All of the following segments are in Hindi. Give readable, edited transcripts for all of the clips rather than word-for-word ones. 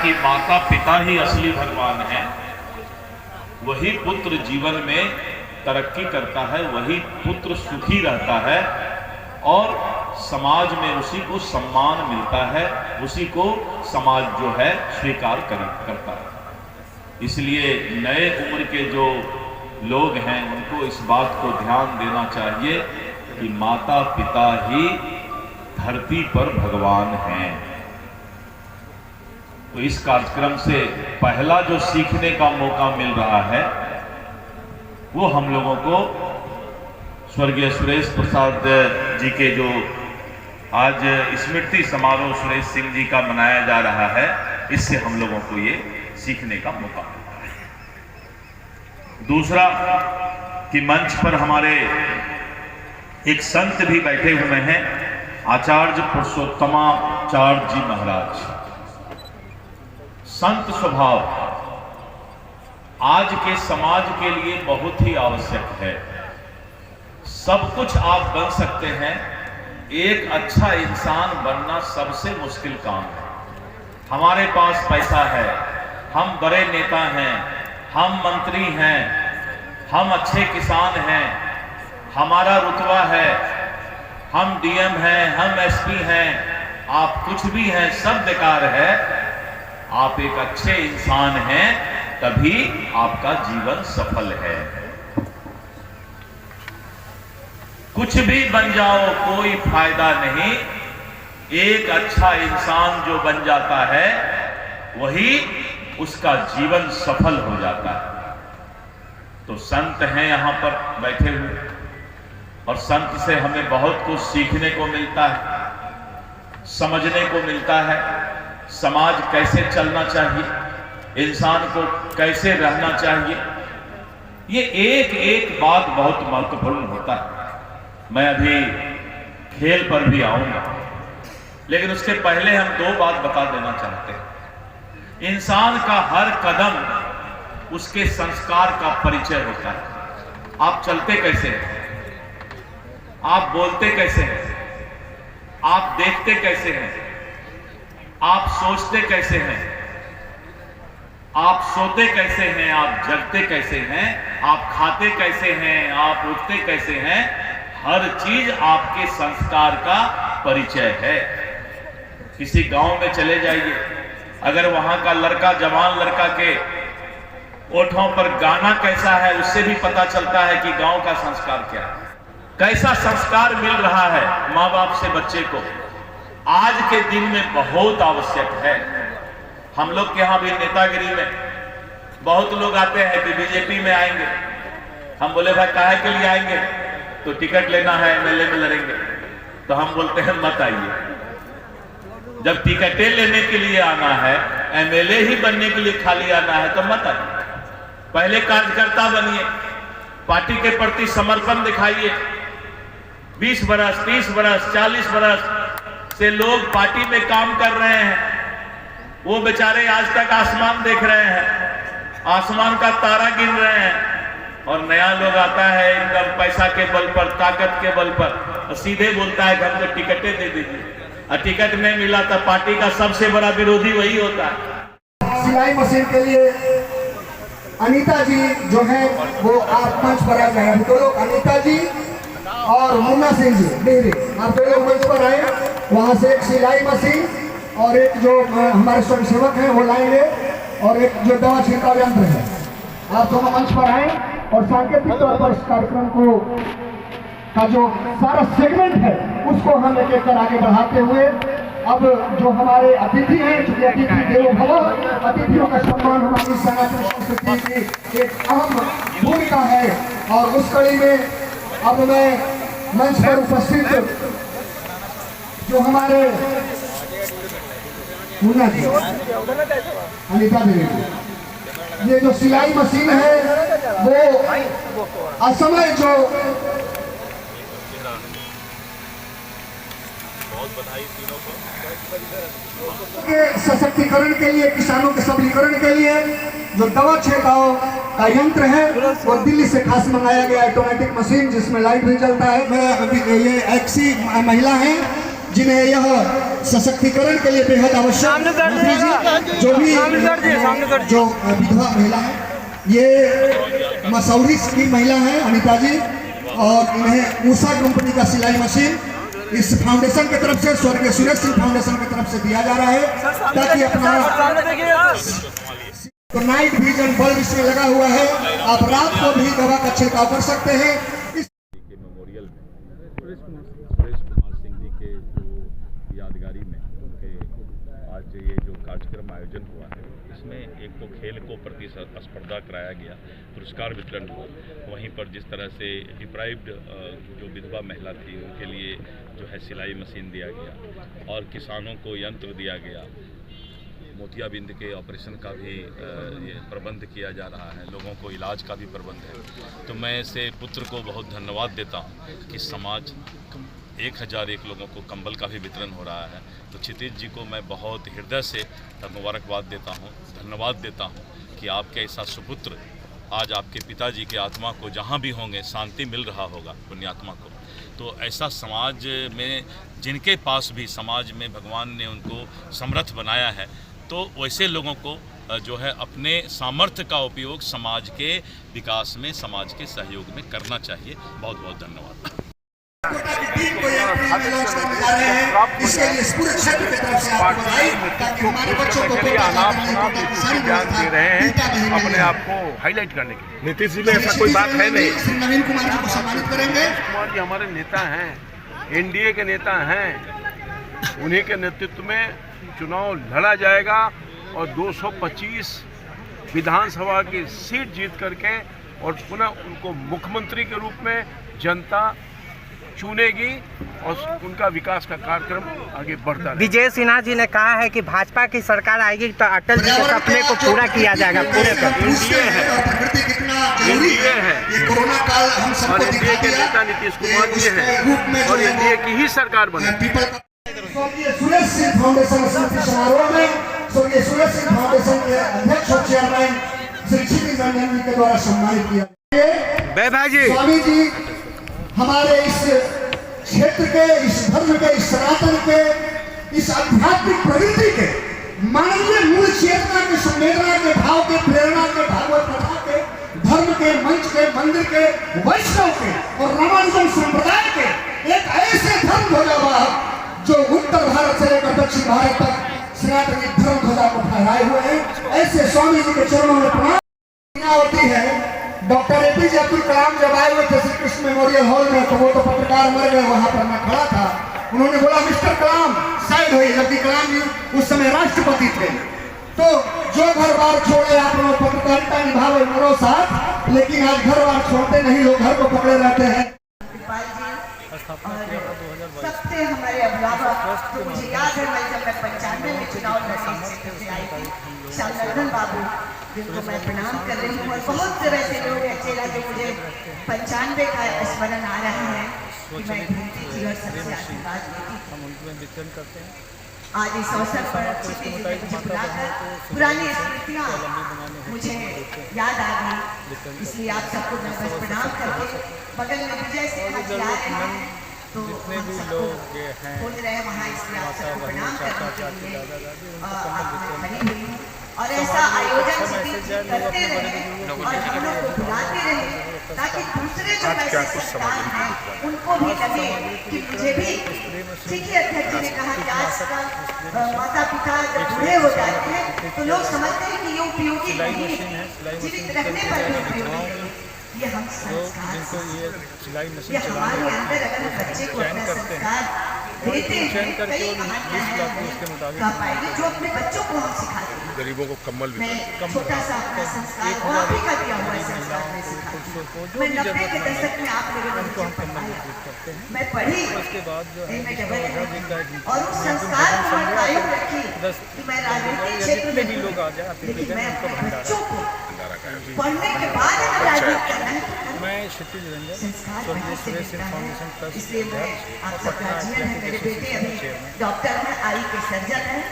कि माता पिता ही असली भगवान हैं। वही पुत्र जीवन में तरक्की करता है, वही पुत्र सुखी रहता है और समाज में उसी को सम्मान मिलता है, उसी को समाज जो है स्वीकार करता है। इसलिए नए उम्र के जो लोग हैं उनको इस बात को ध्यान देना चाहिए कि माता पिता ही धरती पर भगवान हैं। तो इस कार्यक्रम से पहला जो सीखने का मौका मिल रहा है वो हम लोगों को स्वर्गीय सुरेश प्रसाद जी के जो आज स्मृति समारोह सुरेश सिंह जी का मनाया जा रहा है, इससे हम लोगों को ये सीखने का मौका मिलता है। दूसरा कि मंच पर हमारे एक संत भी बैठे हुए हैं, आचार्य पुरुषोत्तमाचार्य जी महाराज। संत स्वभाव आज के समाज के लिए बहुत ही आवश्यक है। सब कुछ आप बन सकते हैं, एक अच्छा इंसान बनना सबसे मुश्किल काम है। हमारे पास पैसा है, हम बड़े नेता हैं, हम मंत्री हैं, हम अच्छे किसान हैं, हमारा रुतबा है, हम डीएम हैं, हम एसपी हैं, आप कुछ भी हैं, सब बेकार है। आप एक अच्छे इंसान हैं तभी आपका जीवन सफल है। कुछ भी बन जाओ कोई फायदा नहीं, एक अच्छा इंसान जो बन जाता है वही उसका जीवन सफल हो जाता है। तो संत हैं यहाँ पर बैठे हुए और संत से हमें बहुत कुछ सीखने को मिलता है, समझने को मिलता है। समाज कैसे चलना चाहिए, इंसान को कैसे रहना चाहिए, ये एक एक बात बहुत महत्वपूर्ण होता है। मैं अभी खेल पर भी आऊंगा, लेकिन उसके पहले हम दो बात बता देना चाहते हैं। इंसान का हर कदम उसके संस्कार का परिचय होता है। आप चलते कैसे हैं, आप बोलते कैसे हैं, आप देखते कैसे हैं, आप सोचते कैसे हैं, आप सोते कैसे हैं, आप जगते कैसे हैं, आप खाते कैसे हैं, आप उठते कैसे हैं, हर चीज आपके संस्कार का परिचय है। किसी गांव में चले जाइए, अगर वहां का लड़का, जवान लड़का के ओठों पर गाना कैसा है, उससे भी पता चलता है कि गांव का संस्कार क्या है। कैसा संस्कार मिल रहा है माँ बाप से बच्चे को, आज के दिन में बहुत आवश्यक है। हम लोग के यहाँ भी नेतागिरी में बहुत लोग आते हैं कि बीजेपी में आएंगे। हम बोले भाई काहे के लिए आएंगे, तो टिकट लेना है, एमएलए में लड़ेंगे। तो हम बोलते हैं मत आइए। जब टिकटें लेने के लिए आना है, एमएलए ही बनने के लिए खाली आना है तो मत आइए। पहले कार्यकर्ता बनिए, पार्टी के प्रति समर्पण दिखाइए। 20 बरस, 30 बरस, 40 बरस से लोग पार्टी में काम कर रहे हैं, वो बेचारे आज तक आसमान देख रहे हैं, आसमान का तारा गिन रहे हैं, और नया लोग आता है एकदम पैसा के बल पर, ताकत के बल पर, और सीधे बोलता है कि हमको टिकटें दे दीजिए, और टिकट नहीं मिला तो पार्टी का सबसे बड़ा विरोधी वही होता है। सिलाई मशीन के लिए अनीता जी जो है वो आप मंच पर आ जाए। तो लोग अनीता जी और मुन्ना सिंह जी डेहरी, आप दो लोग मंच पर आए। वहाँ से एक सिलाई मशीन और एक जो हमारे स्वयंसेवक हैं वो लाएंगे, और एक जो दवा छिड़काव यंत्र है। आप दोनों मंच पर आए और सांकेतिक तौर पर इस कार्यक्रम को का जो सारा सेगमेंट है उसको हम एक एक कर आगे बढ़ाते हुए, अब जो हमारे अतिथि हैं, चूंकि अतिथि देवो भव, अतिथियों का सम्मान हमारी सनातन संस्कृति की एक अहम भूमिका है। और उस कड़ी में अब मैं मंच पर उपस्थित जो हमारे मुन्ना जी, अनीता देवी, ये जो सिलाई मशीन है वो असमय जो के सशक्तिकरण के लिए, किसानों के सबलीकरण के लिए जो दवा छिड़काव का यंत्र है वो दिल्ली से खास मंगाया गया ऑटोमेटिक मशीन, जिसमें लाइट भी चलता है। ये ऐसी महिला हैं जिन्हें यह सशक्तिकरण के लिए बेहद आवश्यक जो भी जो विधवा महिला है, ये मसौरी की महिला है अनीता जी, और इन्हें उषा कंपनी का सिलाई मशीन इस फाउंडेशन की तरफ से, स्वर्गीय सुरेश सिंह फाउंडेशन की तरफ से दिया जा रहा है, ताकि अपना तो नाइट विजन बल्ब इसमें लगा हुआ है, आप रात को भी दवा का छिड़काव कर सकते हैं। के मेमोरियल में सुरेश कुमार सिंह जी के जो यादगारी में उनके आज ये जो कार्यक्रम आयोजन हुआ है, इसमें एक तो खेल को प्रति स्पर्धा कराया गया, पुरस्कार वितरण हुआ, वहीं पर जिस तरह से डिप्राइव्ड जो विधवा महिला थी उनके लिए जो है सिलाई मशीन दिया गया और किसानों को यंत्र दिया गया, मोतियाबिंद के ऑपरेशन का भी ये प्रबंध किया जा रहा है, लोगों को इलाज का भी प्रबंध है। तो मैं ऐसे पुत्र को बहुत धन्यवाद देता हूँ कि समाज 1001 लोगों को कंबल का भी वितरण हो रहा है। तो क्षितिज जी को मैं बहुत हृदय से मुबारकबाद देता हूँ, धन्यवाद देता हूँ कि आपके ऐसा सुपुत्र आज आपके पिताजी के आत्मा को जहाँ भी होंगे शांति मिल रहा होगा, पुण्यात्मा को। तो ऐसा समाज में जिनके पास भी समाज में भगवान ने उनको समर्थ बनाया है, तो वैसे लोगों को जो है अपने सामर्थ्य का उपयोग समाज के विकास में, समाज के सहयोग में करना चाहिए। बहुत बहुत धन्यवाद। इसके लिए पूरे क्षेत्र की तरफ से आपको बधाई, ताकि हमारे बच्चों को दे रहे हैं अपने आप को हाईलाइट करने के लिए। नीतीश जी में ऐसा कोई बात है नहीं। श्री नवीन कुमार जी को सम्मानित करेंगे। कुमार जी हमारे नेता हैं, एनडीए के नेता हैं, उन्हीं के नेतृत्व में चुनाव लड़ा जाएगा और 225 विधानसभा की सीट जीत करके और पुनः उनको मुख्यमंत्री के रूप में जनता चुनेगी और उनका विकास का कार्यक्रम आगे बढ़ता है। विजय सिन्हा जी ने कहा है कि भाजपा की सरकार आएगी तो अटल जी के सपने को पूरा किया जाएगा। पूरे एनडीए है कोरोना काल हम सबको और एनडीए के नेता नीतीश कुमार जी हैं और एनडीए की ही सरकार बने। स्वर्गीय सुरेश सिंह फाउंडेशन स्मृति समारोह में स्वर्गीय सुरेश सिंह फाउंडेशन के अध्यक्ष और चेयरमैन श्री क्षितिज रंजन जी के द्वारा सम्मानित किया। स्वामी जी हमारे इस क्षेत्र के, इस धर्म के, इस सनातन के, इस आध्यात्मिक प्रवृत्ति के, मानवीय मूल चेतना के, संवेदना के, भाव के, प्रेरणा के, भागवत कथा के, धर्म के, मंच के, मंदिर के, वैष्णव के और रामानुजन संप्रदाय के एक ऐसे धर्म ध्वजावाहक जो उत्तर भारत से लेकर दक्षिण भारत तक सनातनी धर्म ध्वजा को फहराए हुए हैं, ऐसे स्वामी जी के चरणों में प्रणाम होती है। डॉक्टर एपीजे अब्दुल कलाम जब आए हुए थे श्री कृष्ण मेमोरियल हॉल में, तो वो तो पत्रकार मर गए, वहां पर मैं खड़ा था। उन्होंने बोला मिस्टर कलाम साइड हुई, जबकि कलाम जी उस समय राष्ट्रपति थे। तो जो घर बार छोड़े आप लोग पत्रकारिता निभावे मरो साथ, लेकिन आज घर बार छोड़ते नहीं, लोग घर को पकड़े रहते हैं। सबसे हमारे अभिभावक, तो मुझे याद है मैं जब मैं 95 में चुनाव लड़ने क्षेत्र से आई थी, शालनंदन बाबू जिनको मैं प्रणाम कर रही हूँ, और बहुत से वैसे लोग हैं चेहरा जो मुझे 95 का स्मरण आ रहा है कि मैं ढूंढती थी और सबसे आशीर्वाद लेती थी। आज इस अवसर पर क्षितिज जी ने मुझे बुलाकर पुरानी स्मृतियाँ मुझे याद आ गई, इसलिए आप सबको मैं बस प्रणाम करके बगल में विजय सिन्हा जी आ रहे हैं, तो हम सबको बोल रहे हैं वहाँ, इसलिए आप सबको प्रणाम करने के लिए आप मैं खड़ी हुई हूँ। और ऐसा आयोजन क्षितिज जी करते रहे और हम लोग को बुलाते रहे, ताकि दूसरे जो वैसे संस्थान हैं उनको भी लगे कि मुझे भी, ठीक है अध्यक्ष जी ने कहा कि आजकल माता पिता जब बूढ़े हो जाते हैं तो लोग समझते हैं कि ये उपयोगी नहीं है, जीवित रहने पर भी उपयोगी है। ये हम संस्कार, ये हमारे अंदर अगर बच्चे को अपना संस्कार देते हैं, कई कहानियां हैं पाएंगे जो अपने बच्चों को हम सिखाते हैं। गरीबों को कम्बल भी मैं छोटा सा अपना संस्कार वो आप ही का दिया हुआ संस्कार में सिखाती हूँ। मैं 90 के दशक में आप लोगों ने मुझे पढ़ाया, मैं पढ़ी, मैं डबल और उस संस्कार को मैं कायम रखी कि मैं राजनीतिक क्षेत्र में भी लोग आ जाए, लेकिन मैं अपने बच्चों को पढ़ने के बाद अगर राजनीति करना है, मैं क्षितिज रंजन स्वर्गीय सुरेश सिंह फाउंडेशन ट्रस्ट, इसलिए मैं आप सबका गार्जियन है, मेरे बेटे अभी डॉक्टर हैं, आई के सर्जन हैं।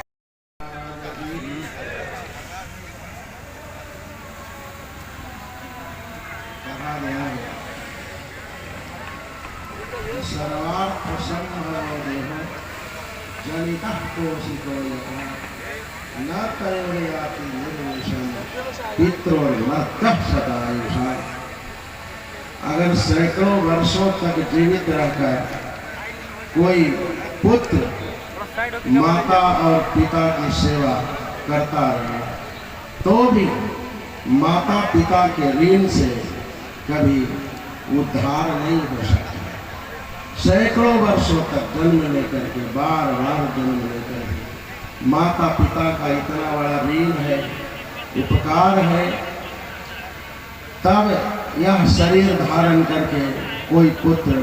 सर्वार्थ संभव जनितः कोशिको न करोड़याति निर्विषम पितरोर्मर्तः सदायुषा। अगर सैकड़ों वर्षों तक जीवित रहकर कोई पुत्र माता और पिता की सेवा करता रहे तो भी माता पिता के ऋण से कभी उद्धार नहीं हो सकता। सैकड़ों वर्षों तक जन्म लेकर के बार बार जन्म लेकर के माता पिता का इतना बड़ा ऋण है, उपकार है, तब यह शरीर धारण करके कोई पुत्र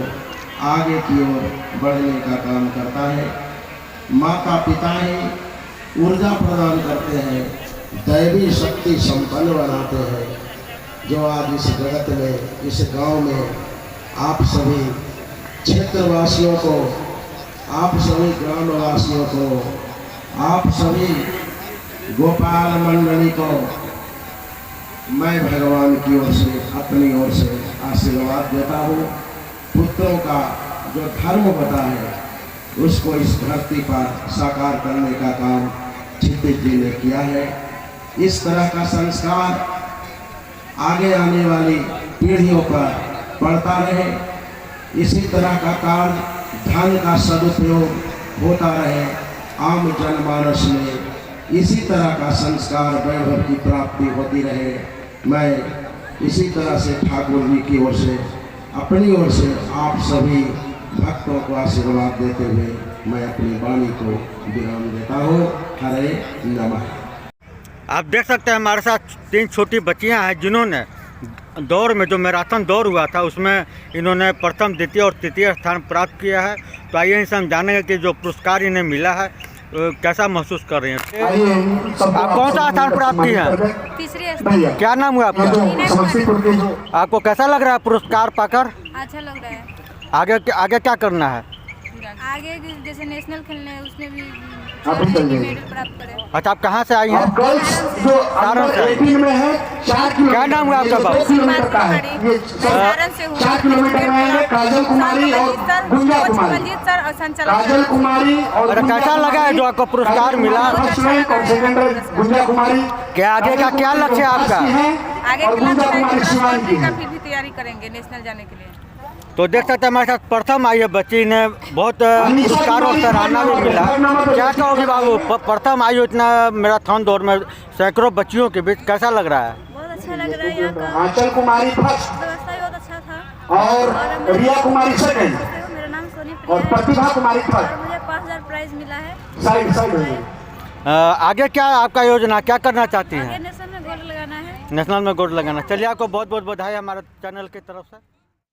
आगे की ओर बढ़ने का काम करता है। माता पिता ही ऊर्जा प्रदान करते हैं, दैवी शक्ति संपन्न बनाते हैं, जो आज इस जगत में, इस गांव में आप सभी क्षेत्रवासियों को, आप सभी ग्रामवासियों को, आप सभी गोपाल मंडली को मैं भगवान की ओर से, अपनी ओर से आशीर्वाद देता हूँ। पुत्रों का जो धर्म बता है उसको इस धरती पर साकार करने का काम क्षितिज जी ने किया है। इस तरह का संस्कार आगे आने वाली पीढ़ियों पर पड़ता रहे, इसी तरह का कार्य, धन का सदुपयोग होता रहे आम जनमानस में, इसी तरह का संस्कार वैभव की प्राप्ति होती रहे। मैं इसी तरह से ठाकुर जी की ओर से, अपनी ओर से आप सभी भक्तों को आशीर्वाद देते हुए मैं अपनी वाणी को विराम देता हूँ। हरे नमः। आप देख सकते हैं हमारे साथ 3 छोटी बच्चियां हैं जिन्होंने दौड़ में, जो मैराथन दौड़ हुआ था उसमें इन्होंने प्रथम, द्वितीय और तृतीय स्थान प्राप्त किया है। तो आइए इनसे हम जानेंगे कि जो पुरस्कार इन्हें मिला है कैसा महसूस कर रहे हैं। आप कौन सा स्थान प्राप्त किए हैं? तीसरे स्थान। क्या नाम हुआ आपका? आपको कैसा लग रहा है पुरस्कार पाकर? अच्छा लग रहा है। आगे क्या करना है? आगे जैसे नेशनल खेलने है उसमें भी मेडल प्राप्त करें। अच्छा, आप कहाँ से आई हैं? सारण से। क्या नाम हुआ आपका बाबू? सारण से हूँ। 4 किलोमीटर में है काजल कुमारी और गुंजा कुमारी। मंजीत सर और संचालक काजल कुमारी और अरे कैसा लगा है जो आपको पुरस्कार मिला? फर्स्ट रैंक और सेकंड रैंक गुंजा कुमारी। क्या आगे का क्या लक्ष्य है आपका? आगे और गुंजा कुमारी शिवानी की है। फिर भी तैयारी करेंगे नेशनल जाने के लिए। तो देख सकते हैं हमारे साथ प्रथम आई है बच्ची ने, बहुत पुरस्कार और सराहना भी मिला। क्या कहोगे बाबू, प्रथम आई हो इतना मैराथन दौड़ में सैकड़ों बच्चियों के बीच, कैसा लग रहा है? बहुत अच्छा लग रहा है। यहाँ का आंचल कुमारी फर्स्ट व्यवस्था भी बहुत अच्छा था। और रिया कुमारी सेकंड मेरा नाम सोनी और प्रिया है प्रतिभा कुमारी थर्ड। और मुझे 5000 प्राइज मिला है। साइड आगे क्या आपका योजना, क्या करना चाहती हैं? नेशनल में गोल्ड लगाना है। नेशनल में गोल्ड लगाना। चलिए, आपको बहुत बहुत बधाई हमारे चैनल की तरफ से।